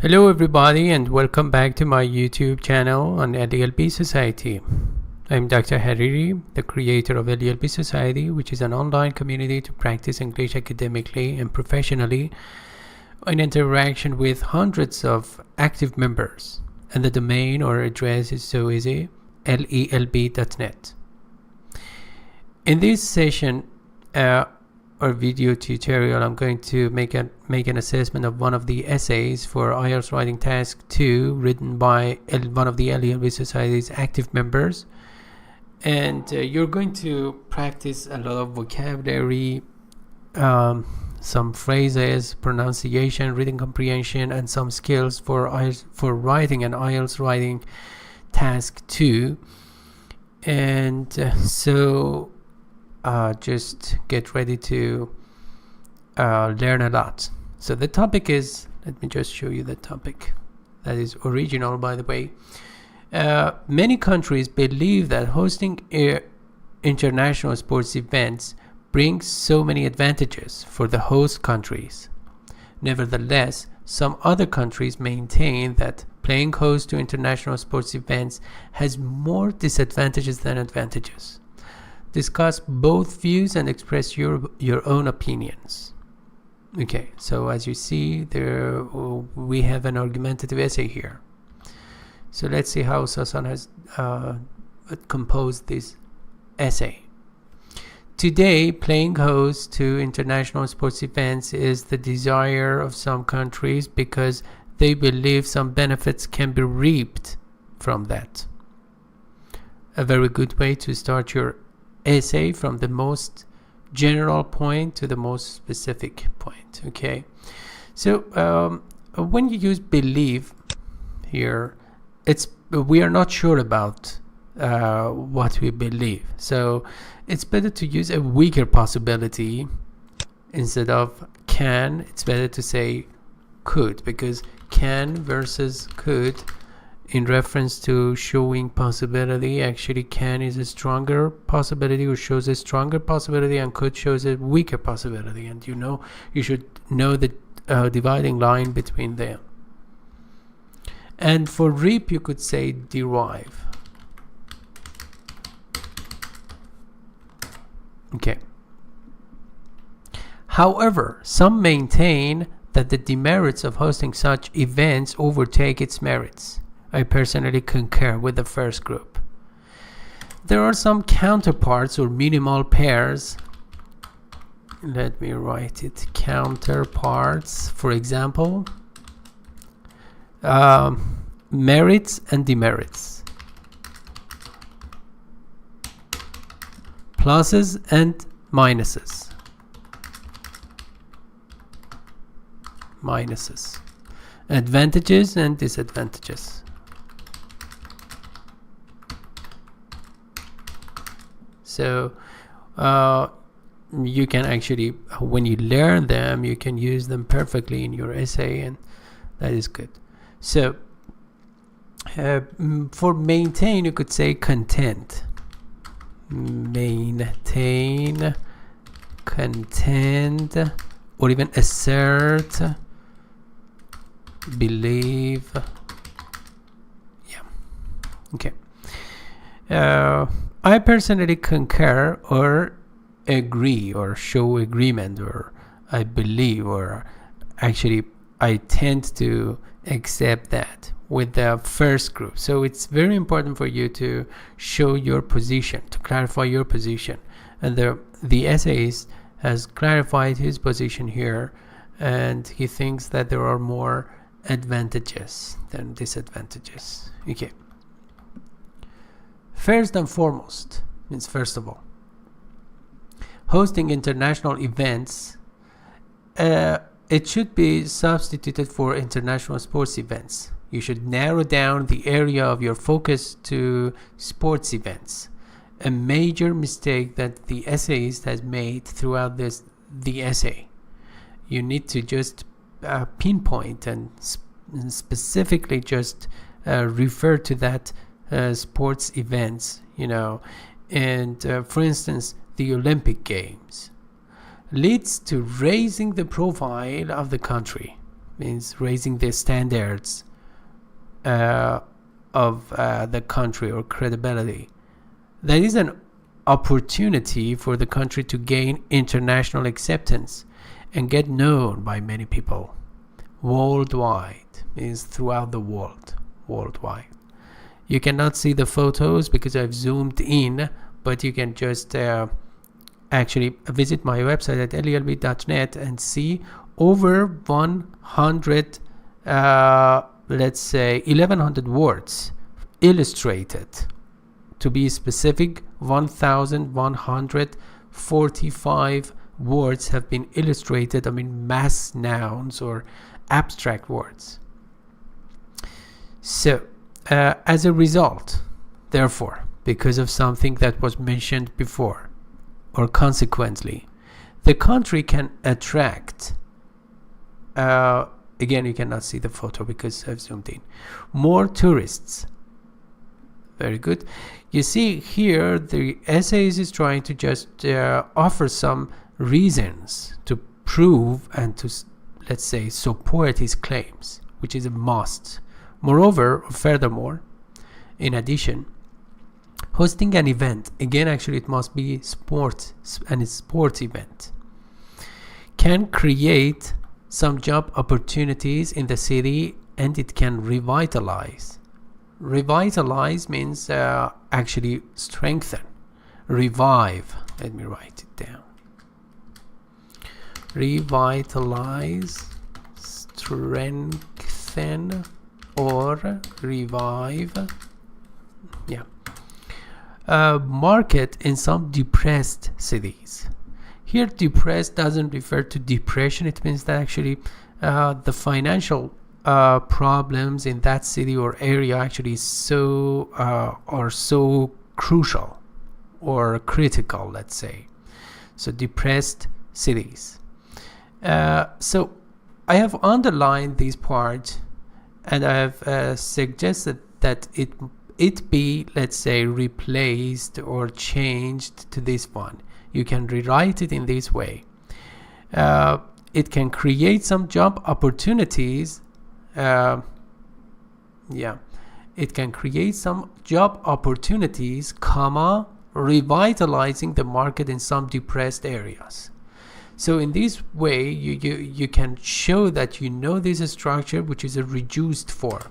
Hello everybody and welcome back to my YouTube channel on LELB Society. I'm Dr. Hariri, the creator of LELB Society, which is an online community to practice English academically and professionally in interaction with hundreds of active members. And the domain or address is so easy, lelb.net. In this session or video tutorial, I'm going to make an assessment of one of the essays for IELTS Writing Task 2 written by one of the LELB Society's active members. And you're going to practice a lot of vocabulary, some phrases, pronunciation, reading comprehension, and some skills for writing an IELTS Writing Task 2. And just get ready to learn a lot. So the topic is, let me just show you the topic. That is original, by the way. Many countries believe that hosting international sports events brings so many advantages for the host countries. Nevertheless, some other countries maintain that playing host to international sports events has more disadvantages than advantages. Discuss both views and express your own opinions. Okay, so as you see, we have an argumentative essay here. So let's see how Sasan has composed this essay. Today, playing host to international sports events is the desire of some countries because they believe some benefits can be reaped from that. A very good way to start your essay, from the most general point to the most specific point. Okay, so when you use believe here, we are not sure about what we believe, so it's better to use a weaker possibility instead of can. It's better to say could, because can versus could, in reference to showing possibility, actually can is a stronger possibility, or shows a stronger possibility, and could shows a weaker possibility. And you should know the dividing line between them. And for reap, you could say derive. Okay. However, some maintain that the demerits of hosting such events overtake its merits. I personally concur with the first group. There are some counterparts or minimal pairs. Let me write it. Counterparts, for example, merits and demerits, pluses and minuses, advantages and disadvantages. So you can actually, when you learn them, you can use them perfectly in your essay, and that is good. So for maintain, you could say content. Maintain, contend, or even assert, believe. Yeah. Okay. I personally concur or agree or show agreement, or I believe, or actually I tend to accept that with the first group. So it's very important for you to show your position, to clarify your position. And the essayist has clarified his position here, and he thinks that there are more advantages than disadvantages. Okay. First and foremost means, first of all, hosting international events, it should be substituted for international sports events. You should narrow down the area of your focus to sports events. A major mistake that the essayist has made throughout the essay. You need to just pinpoint and specifically just refer to that sports events, and for instance, the Olympic Games leads to raising the profile of the country. means raising the standards of the country or credibility. That is an opportunity for the country to gain international acceptance and get known by many people worldwide, means throughout the world, worldwide. You cannot see the photos because I've zoomed in, but you can just actually visit my website at lelb.net and see over 100 let's say 1100 words illustrated. To be specific, 1145 words have been illustrated. I mean, mass nouns or abstract words. So as a result, therefore, because of something that was mentioned before, or consequently, the country can attract again, you cannot see the photo because I've zoomed in, more tourists. Very good. You see here the essayist is trying to just offer some reasons to prove and to, let's say, support his claims, which is a must. Moreover, or furthermore, in addition, hosting an event, again actually it must be sports event, can create some job opportunities in the city, and it can revitalize. Revitalize means actually strengthen. Revive. Let me write it down. Revitalize, strengthen, or revive. Yeah. Market in some depressed cities. Here, depressed doesn't refer to depression. It means that actually the financial problems in that city or area actually are so crucial or critical, let's say. So depressed cities. So I have underlined these parts, and I have suggested that it be, let's say, replaced or changed to this one. You can rewrite it in this way. It can create some job opportunities. It can create some job opportunities, comma, revitalizing the market in some depressed areas. So in this way, you can show that you know this structure, which is a reduced form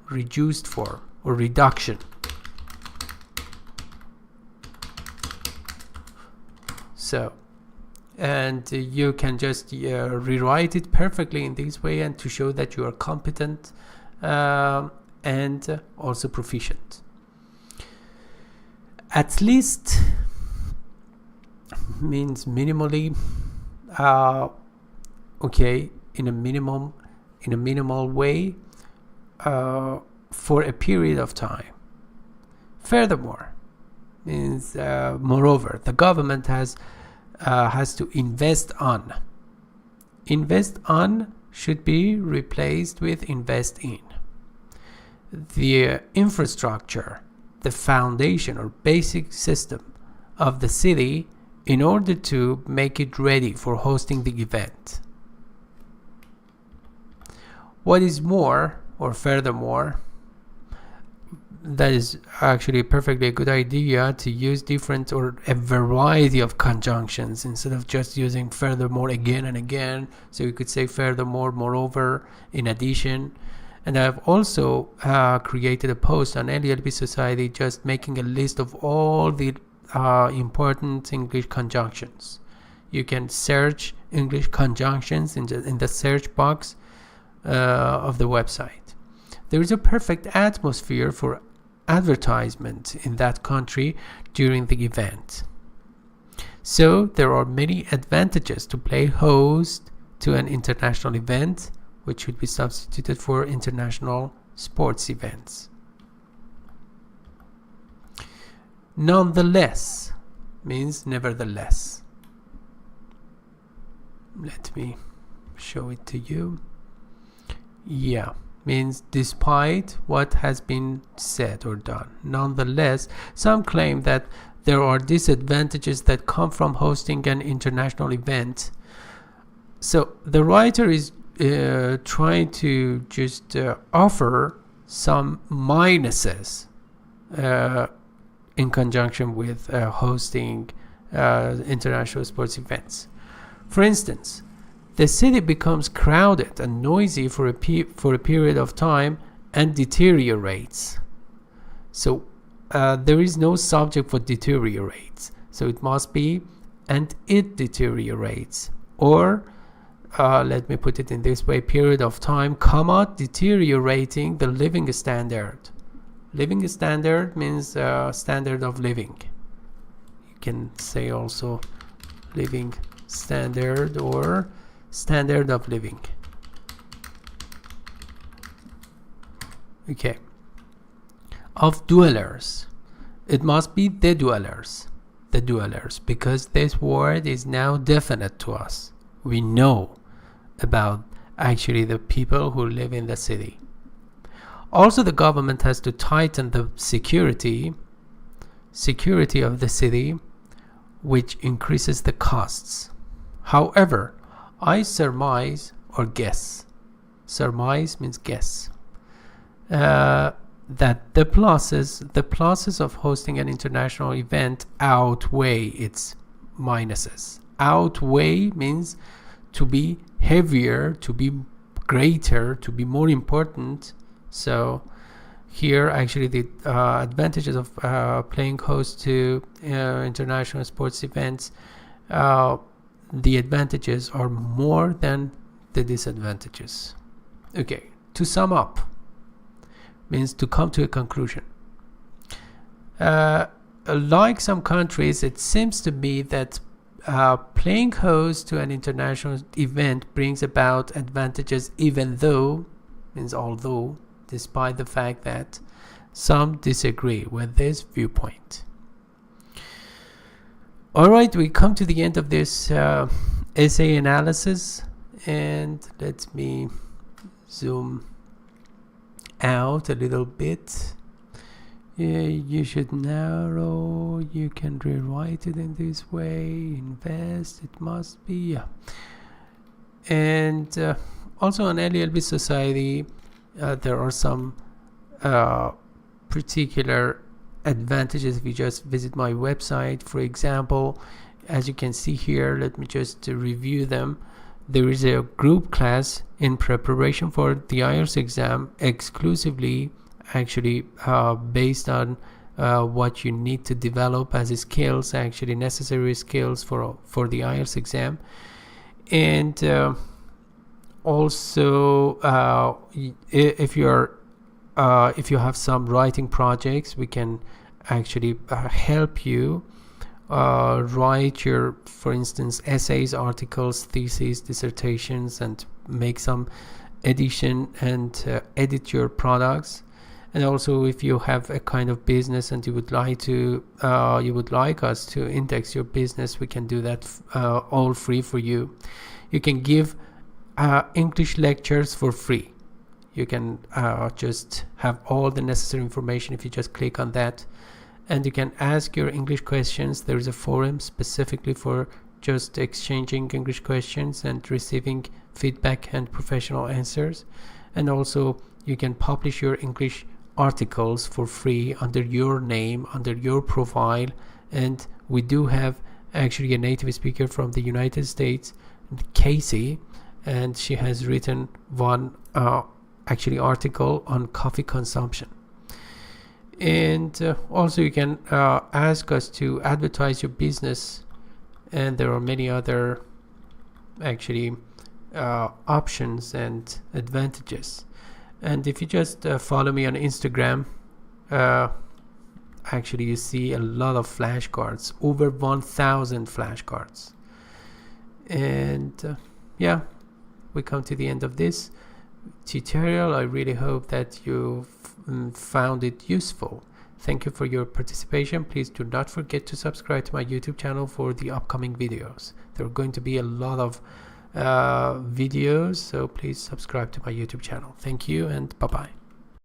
or reduction. So, and you can just rewrite it perfectly in this way, and to show that you are competent and also proficient. At least means minimally, okay, in a minimal way, for a period of time. Furthermore, means moreover, the government has to invest on. Invest on should be replaced with invest in. The infrastructure, the foundation or basic system of the city, in order to make it ready for hosting the event. What is more, or furthermore, that is actually perfectly a good idea to use different or a variety of conjunctions instead of just using furthermore again and again. So you could say furthermore, moreover, in addition. And I've also created a post on LELB Society just making a list of all the important English conjunctions. You can search English conjunctions in the search box of the website. There is a perfect atmosphere for advertisement in that country during the event. So there are many advantages to play host to an international event, which should be substituted for international sports events. Nonetheless means nevertheless. Let me show it to you. Yeah, means despite what has been said or done. Nonetheless, some claim that there are disadvantages that come from hosting an international event. So the writer is trying to just offer some minuses in conjunction with hosting international sports events. For instance, the city becomes crowded and noisy for a period of time and deteriorates. So there is no subject for deteriorates. So it must be and it deteriorates. Or let me put it in this way, period of time, comma, deteriorating the living standard. Living standard means standard of living. You can say also living standard or standard of living. Okay. Of dwellers. It must be the dwellers. The dwellers, because this word is now definite to us. We know about actually the people who live in the city. Also, the government has to tighten the security of the city, which increases the costs. However, I surmise or guess. Surmise means guess. That the pluses of hosting an international event outweigh its minuses. Outweigh means to be heavier, to be greater, to be more important. So here actually the advantages of playing host to international sports events, the advantages are more than the disadvantages. Okay, to sum up means to come to a conclusion. Like some countries, it seems to be that playing host to an international event brings about advantages, even though, means although, despite the fact that some disagree with this viewpoint. Alright, we come to the end of this essay analysis, and let me zoom out a little bit. You should narrow, you can rewrite it in this way, invest, it must be, yeah. And also on LELB Society, there are some particular advantages if you just visit my website. For example, as you can see here, let me just review them. There is a group class in preparation for the IELTS exam, exclusively actually based on what you need to develop as skills, actually necessary skills for the IELTS exam. And also if you have some writing projects, we can actually help you write your, for instance, essays, articles, theses, dissertations, and make some edition and edit your products. And also, if you have a kind of business and you would like us to index your business, we can do that all free for you. You can give English lectures for free. You can just have all the necessary information if you just click on that, and you can ask your English questions. There is a forum specifically for just exchanging English questions and receiving feedback and professional answers. And also you can publish your English articles for free under your name, under your profile. And we do have actually a native speaker from the United States, Casey, and she has written one actually article on coffee consumption. And also you can ask us to advertise your business, and there are many other actually options and advantages. And if you just follow me on Instagram, actually you see a lot of flashcards, over 1,000 flashcards. And yeah, we come to the end of this tutorial. I really hope that you found it useful. Thank you for your participation. Please do not forget to subscribe to my YouTube channel for the upcoming videos. There are going to be a lot of videos, so please subscribe to my YouTube channel. Thank you, and bye-bye.